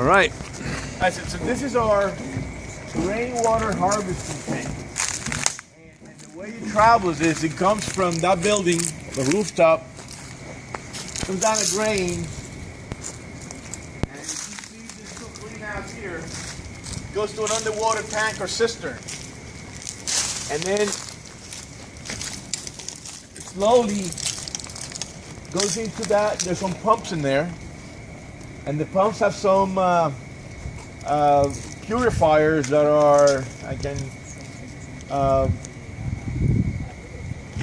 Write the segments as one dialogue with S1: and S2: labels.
S1: All right.
S2: So this is our rainwater harvesting tank. And the way it travels is it comes from that building, the rooftop, comes down a drain, and you see this little greenhouse here, goes to an underwater tank or cistern. And then it slowly goes into that. There's some pumps in there, and the pumps have some purifiers that are,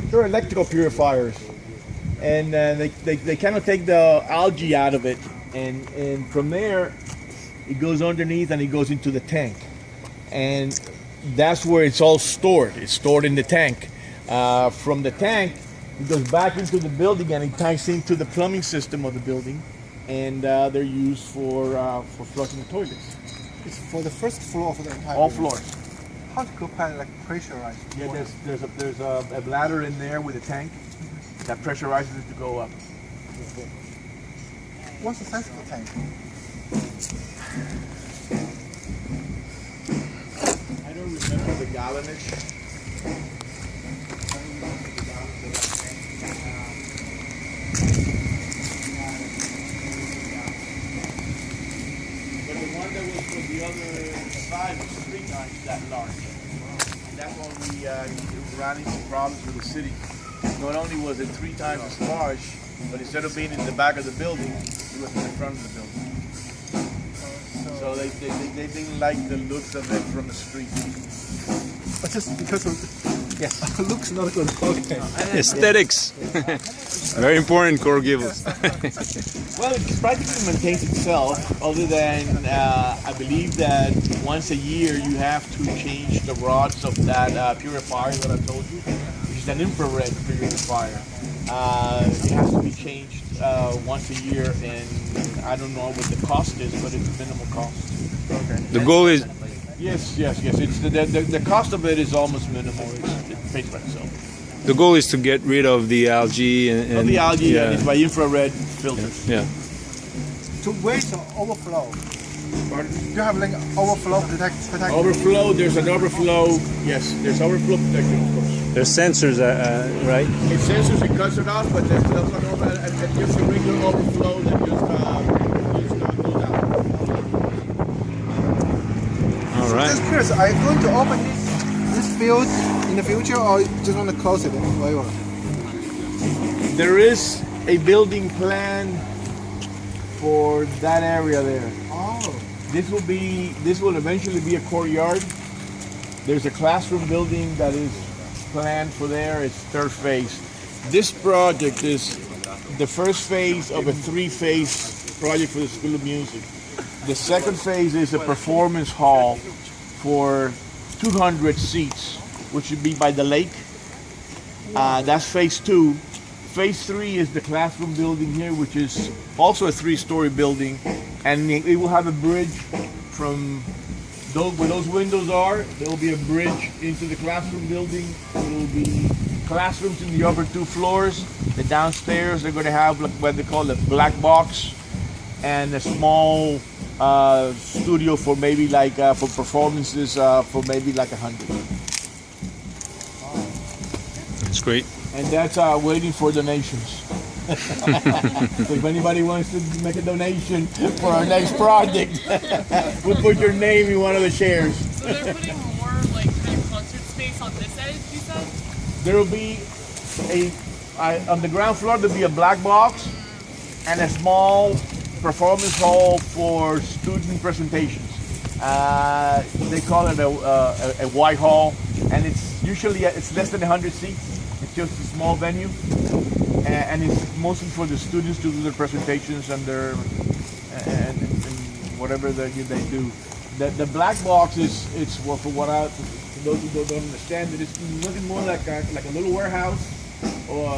S2: they're electrical purifiers, and they kind of take the algae out of it, and from there it goes underneath and it goes into the tank, and that's where it's all stored. It's stored in the tank. From the tank, it goes back into the building and it ties into the plumbing system of the building, and they're used for flushing the toilets.
S3: It's for the first floor of the entire
S2: All
S3: building.
S2: floors.
S3: How to compare like pressurized?
S2: Yeah, there's a bladder in there with a tank that pressurizes it to go up.
S3: What's the size of the tank?
S2: I don't remember the gallonage. But the one that was from the other side was 3 times that large. And that's when we ran into problems with the city. Not only was it 3 times as large, but instead of being in the back of the building, it was in the front of the building. So they didn't like the looks of it from the street.
S3: But just because of
S2: Yes.
S3: looks not good. Okay.
S1: Aesthetics. Very important, core Gables.
S2: Well, it practically maintains itself, other than I believe that once a year you have to change the rods of that purifier that I told you, which is an infrared purifier. It has to be changed once a year, and I don't know what the cost is, but it's a minimal cost.
S3: Okay.
S1: The goal is
S2: Yes. It's the cost of it is almost minimal. It pays for itself.
S1: the goal is to get rid of the algae and
S2: The algae
S1: yeah,
S2: and it's by infrared filters.
S1: yeah.
S3: To waste or overflow.
S2: Pardon?
S3: You have like overflow protection.
S2: Overflow. There's an overflow. Yes, there's overflow protection, of course.
S1: There's sensors, right?
S2: It sensors, it cuts it off, but there's also just a regular overflow that just goes out.
S1: All right.
S3: Just curious, are you going to open this field in the future, or you just want to close it forever?
S2: There is a building plan for that area there.
S3: Oh.
S2: This will eventually be a courtyard. There's a classroom building that is planned for there. It's 3rd phase. This project is the first phase of a 3-phase project for the School of Music. The 2nd phase is a performance hall for 200 seats, which would be by the lake. That's phase 2. Phase 3 is the classroom building here, which is also a 3-story building, and it will have a bridge from where those windows are. There will be a bridge into the classroom building. There will be classrooms in the upper 2 floors. The downstairs they're going to have what they call a black box, and a small studio for maybe like for performances for maybe like 100.
S1: That's great.
S2: And that's waiting for donations. So if anybody wants to make a donation for our next project, we'll put your name in one of the shares.
S4: So they're putting more like kind of concert space on this edge, you said?
S2: There will be on the ground floor there'll be a black box and a small performance hall for student presentations. They call it a white hall, and it's usually it's less than 100 seats. It's just a small venue, and it's mostly for the students to do their presentations and their and whatever they do. The black box is for those who don't understand it, it's nothing more like a little warehouse or